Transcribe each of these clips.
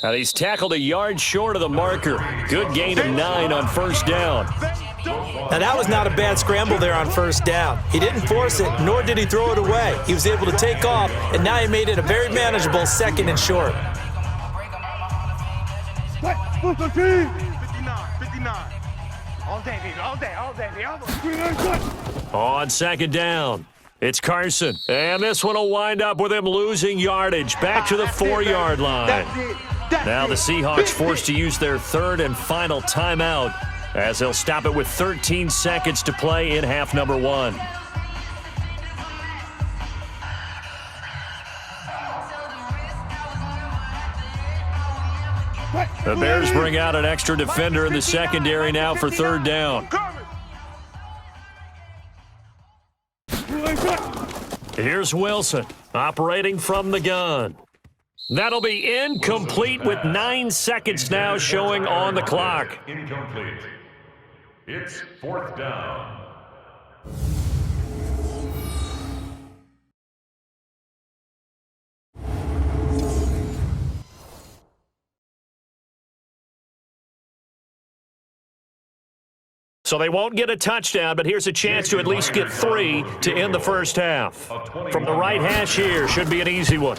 And he's tackled a yard short of the marker. Good gain of 9 on first down. Now, that was not a bad scramble there on first down. He didn't force it, nor did he throw it away. He was able to take off, and now he made it a very manageable 2nd and short. 59. All day, baby, all day, baby. On 2nd down, it's Carson. And this one will wind up with him losing yardage. Back to the 4-yard line. Now the Seahawks forced to use their 3rd and final timeout as they'll stop it with 13 seconds to play in half number 1. The Bears bring out an extra defender in the secondary now for 3rd down. Here's Wilson operating from the gun. That'll be incomplete with 9 seconds now showing on the clock. Incomplete. It's 4th down. So they won't get a touchdown, but here's a chance to at least get 3 to end the first half. From the right hash here, should be an easy one.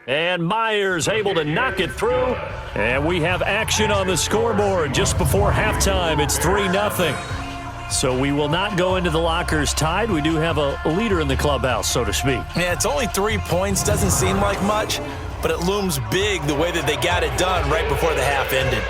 And Myers able to knock it through. And we have action on the scoreboard just before halftime. It's 3-0. So we will not go into the lockers tied. We do have a leader in the clubhouse, so to speak. Yeah, it's only 3 points. Doesn't seem like much, but it looms big the way that they got it done right before the half ended.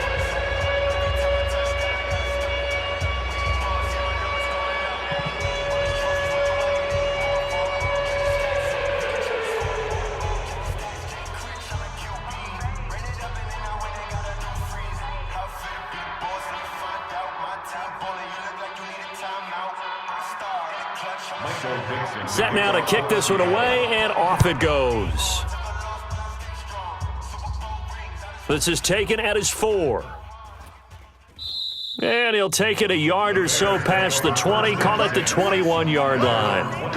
Set now to kick this one away, and off it goes. This is taken at his 4. And he'll take it a yard or so past the 20, call it the 21-yard line.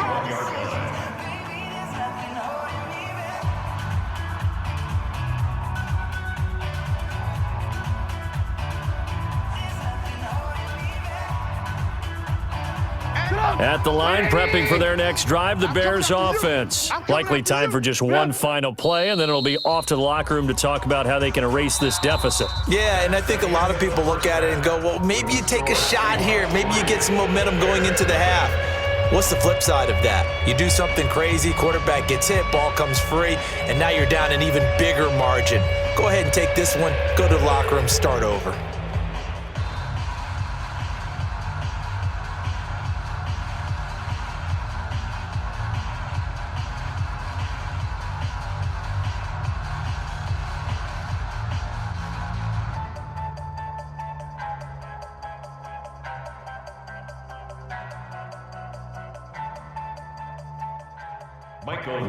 At the line, prepping for their next drive, the Bears offense. Likely time for just one final play, and then it'll be off to the locker room to talk about how they can erase this deficit. Yeah, and I think a lot of people look at it and go, well, maybe you take a shot here. Maybe you get some momentum going into the half. What's the flip side of that? You do something crazy, quarterback gets hit, ball comes free, and now you're down an even bigger margin. Go ahead and take this one, go to the locker room, start over.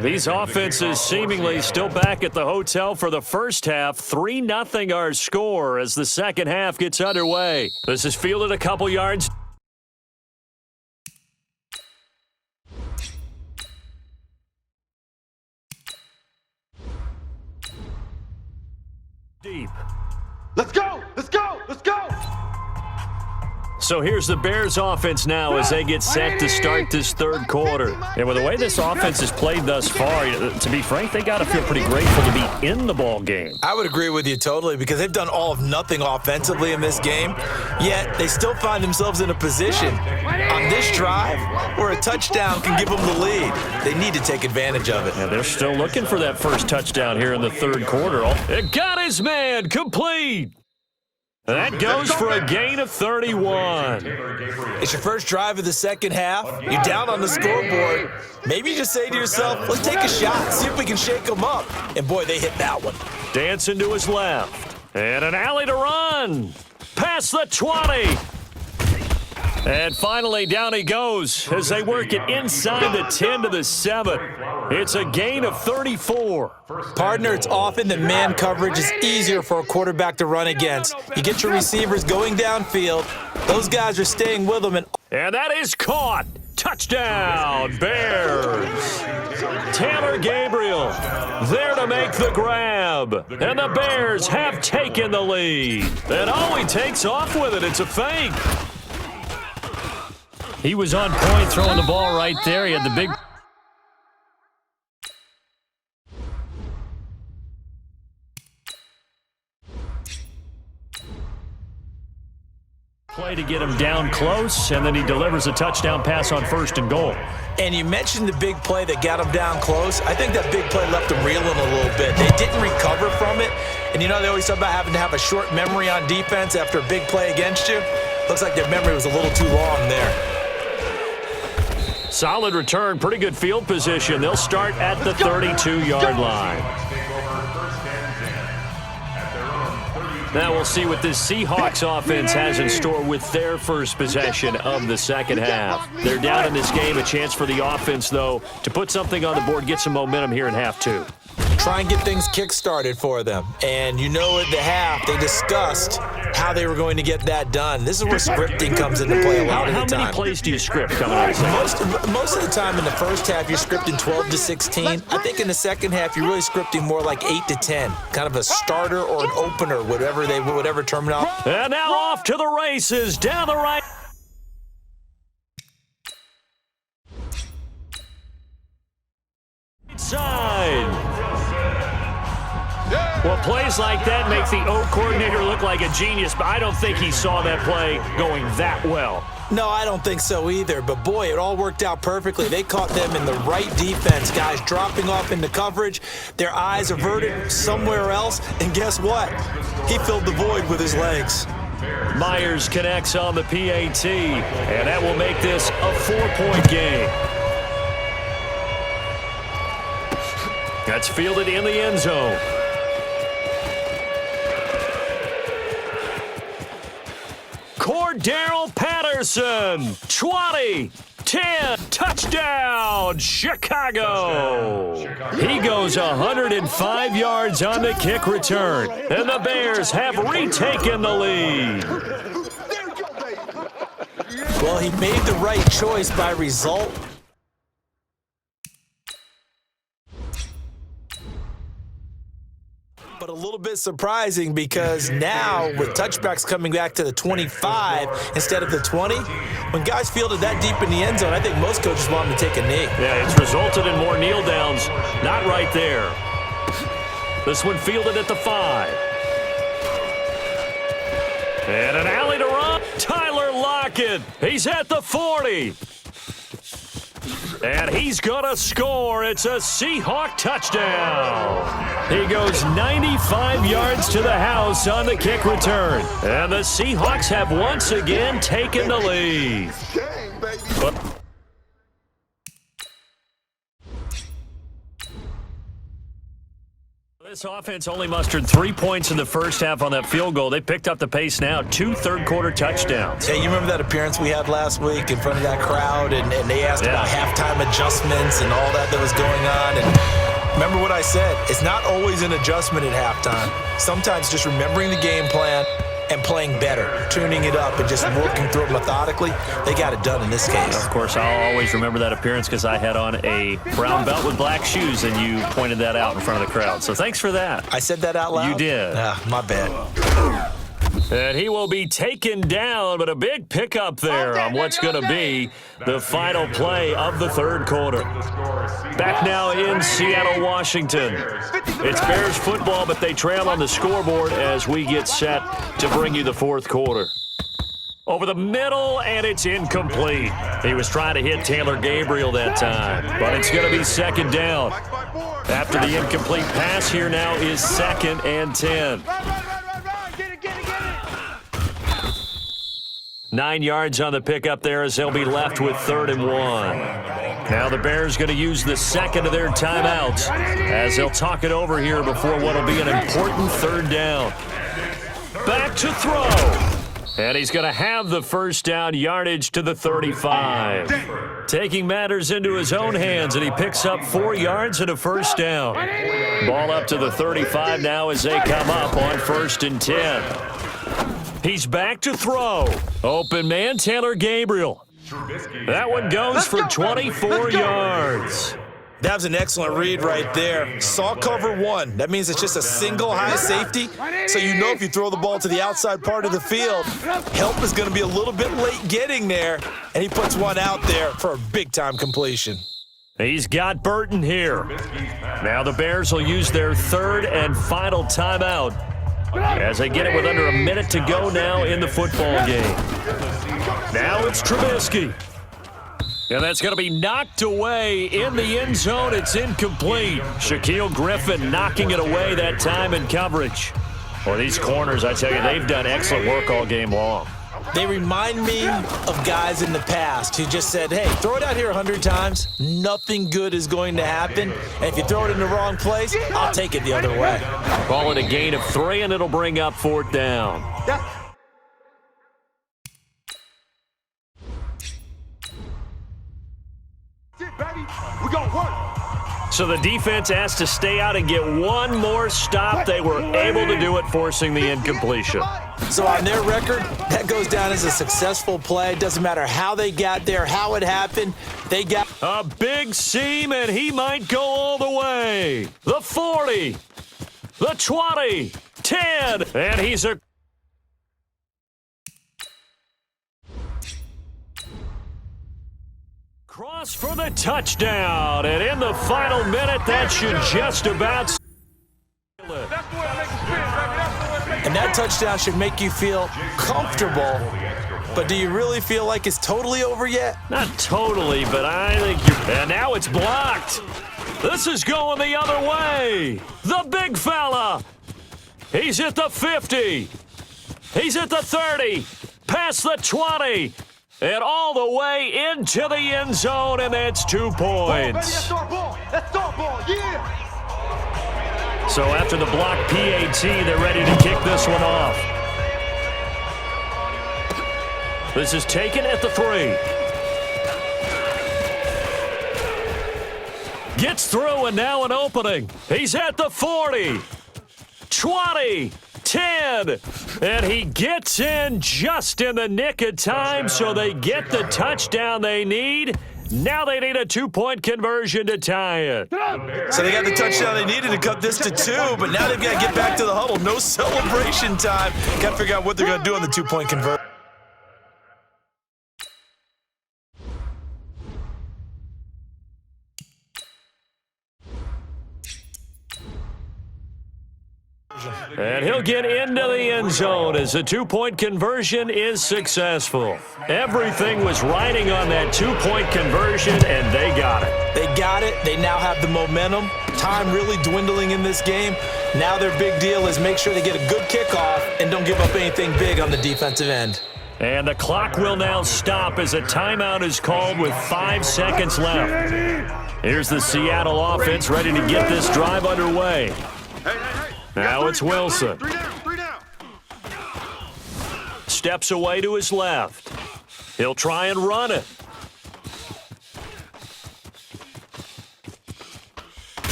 These offenses seemingly still back at the hotel for the first half. 3-0 our score as the second half gets underway. This is fielded a couple yards deep. Let's go! Let's go! Let's go! So here's the Bears offense now as they get set to start this third quarter. And with the way this offense has played thus far, to be frank, they got to feel pretty grateful to be in the ball game. I would agree with you totally because they've done all of nothing offensively in this game, yet they still find themselves in a position on this drive where a touchdown can give them the lead. They need to take advantage of it. And they're still looking for that first touchdown here in the third quarter. It got his man complete. That goes for a gain of 31. It's your first drive of the second half. You're down on the scoreboard. Maybe you just say to yourself, let's take a shot, see if we can shake them up. And, boy, they hit that one. Dancing to his left. And an alley to run. Past the 20. And finally, down he goes as they work it inside the 10 to the 7. It's a gain of 34. Partner, it's often that man coverage is easier for a quarterback to run against. You get your receivers going downfield. Those guys are staying with them. And that is caught. Touchdown, Bears. Taylor Gabriel there to make the grab. And the Bears have taken the lead. And he takes off with it. It's a fake. He was on point throwing the ball right there. He had the big play to get him down close, and then he delivers a touchdown pass on 1st and goal. And you mentioned the big play that got him down close. I think that big play left him reeling a little bit. They didn't recover from it. And you know, they always talk about having to have a short memory on defense after a big play against you. Looks like their memory was a little too long there. Solid return, pretty good field position. They'll start at the 32-yard line. Now we'll see what this Seahawks offense has in store with their first possession of the second half. They're down in this game. A chance for the offense, though, to put something on the board, get some momentum here in half two. Try and get things kick-started for them. And you know at the half, they discussed how they were going to get that done. This is where scripting comes into play a lot of the time. How many plays do you script coming out of the second? Most of the time in the first half, you're scripting 12 to 16. I think in the second half, you're really scripting more like 8 to 10. Kind of a starter or an opener, whatever terminology. And now off to the races, down the right. Side. Well, plays like that make the O coordinator look like a genius, but I don't think he saw that play going that well. No, I don't think so either. But, boy, it all worked out perfectly. They caught them in the right defense, guys dropping off into coverage. Their eyes averted somewhere else. And guess what? He filled the void with his legs. Myers connects on the PAT, and that will make this a 4-point game. That's fielded in the end zone. Cordero Patterson, 20, 10, touchdown, Chicago. He goes 105 yards on the kick return, and the Bears have retaken the lead. Well, he made the right choice by result. But a little bit surprising because now with touchbacks coming back to the 25 instead of the 20, when guys fielded that deep in the end zone, I think most coaches want them to take a knee. Yeah, it's resulted in more kneel downs. Not right there. This one fielded at the 5. And an alley to run. Tyler Lockett. He's at the 40. And he's going to score. It's a Seahawk touchdown. He goes 95 yards to the house on the kick return. And the Seahawks have once again taken the lead. This offense only mustered 3 points in the first half on that field goal. They picked up the pace now. 2 third-quarter touchdowns. Hey, you remember that appearance we had last week in front of that crowd, and they asked about halftime adjustments and all that was going on. And remember what I said. It's not always an adjustment at halftime. Sometimes just remembering the game plan and playing better, tuning it up and just working through it methodically. They got it done in this case. Of course, I'll always remember that appearance because I had on a brown belt with black shoes, and you pointed that out in front of the crowd. So thanks for that. I said that out loud? You did. My bad. And he will be taken down, but a big pickup there on what's going to be the final play of the third quarter. Back now in Seattle, Washington. It's Bears football, but they trail on the scoreboard as we get set to bring you the fourth quarter. Over the middle, and it's incomplete. He was trying to hit Taylor Gabriel that time, but it's going to be second down. After the incomplete pass, here now is 2nd and 10. 9 yards on the pickup there as they'll be left with 3rd and 1. Now the Bears going to use the second of their timeouts as they'll talk it over here before what will be an important 3rd down. Back to throw. And he's going to have the first down, yardage to the 35. Taking matters into his own hands, and he picks up 4 yards and a first down. Ball up to the 35 now as they come up on 1st and 10. He's back to throw. Open man, Taylor Gabriel. That one goes for 24 yards. That was an excellent read right there. Saw cover one. That means it's just a single high safety. So you know if you throw the ball to the outside part of the field, help is going to be a little bit late getting there. And he puts one out there for a big-time completion. He's got Burton here. Now the Bears will use their third and final timeout as they get it with under a minute to go now in the football game. Now it's Trubisky. And that's going to be knocked away in the end zone. It's incomplete. Shaquille Griffin knocking it away that time in coverage. Well, these corners, I tell you, they've done excellent work all game long. They remind me of guys in the past who just said, hey, throw it out here 100 times. Nothing good is going to happen. And if you throw it in the wrong place, I'll take it the other way. Call it a gain of 3, and it'll bring up 4th down. We gonna work. So the defense has to stay out and get one more stop. They were able to do it, forcing the incompletion. So on their record, that goes down as a successful play. Doesn't matter how they got there, how it happened. They got a big seam, and he might go all the way. The 40, the 20, 10, and he's a cross for the touchdown, and in the final minute, that should just about seal it. And that touchdown should make you feel comfortable. But do you really feel like it's totally over yet? Not totally, but I think you're... And now it's blocked. This is going the other way. The big fella. He's at the 50. He's at the 30. Past the 20. And all the way into the end zone, and that's 2 points. Let's start ball, yeah. So after the block PAT, they're ready to kick this one off. This is taken at the 3. Gets through, and now an opening. He's at the 40, 20, 10, and he gets in just in the nick of time, so they get the touchdown they need. Now they need a 2-point conversion to tie it. So they got the touchdown they needed to cut this to 2, but now they've got to get back to the huddle. No celebration time. Got to figure out what they're going to do on the 2-point conversion. And he'll get into the end zone as the 2-point conversion is successful. Everything was riding on that 2-point conversion, and they got it. They got it. They now have the momentum. Time really dwindling in this game. Now their big deal is make sure they get a good kickoff and don't give up anything big on the defensive end. And the clock will now stop as a timeout is called with 5 seconds left. Here's the Seattle offense ready to get this drive underway. Now it's Wilson. 3 down. Steps away to his left. He'll try and run it.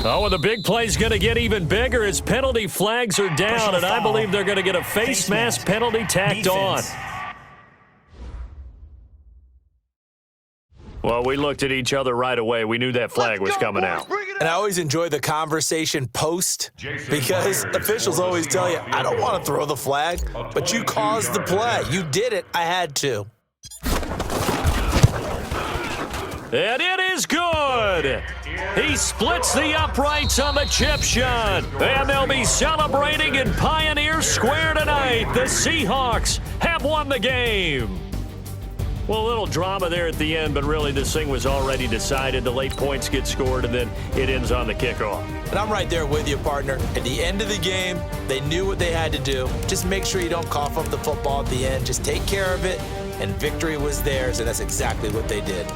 Oh, and the big play's going to get even bigger as penalty flags are down, and I believe they're going to get a face mask penalty tacked on. Well, we looked at each other right away. We knew that flag was coming out. And I always enjoy the conversation post because officials always tell you, I don't want to throw the flag, but you caused the play. You did it. I had to. And it is good. He splits the uprights on the chip shot. And they'll be celebrating in Pioneer Square tonight. The Seahawks have won the game. Well, a little drama there at the end, but really this thing was already decided. The late points get scored, and then it ends on the kickoff. And I'm right there with you, partner. At the end of the game, they knew what they had to do. Just make sure you don't cough up the football at the end. Just take care of it, and victory was theirs, and that's exactly what they did.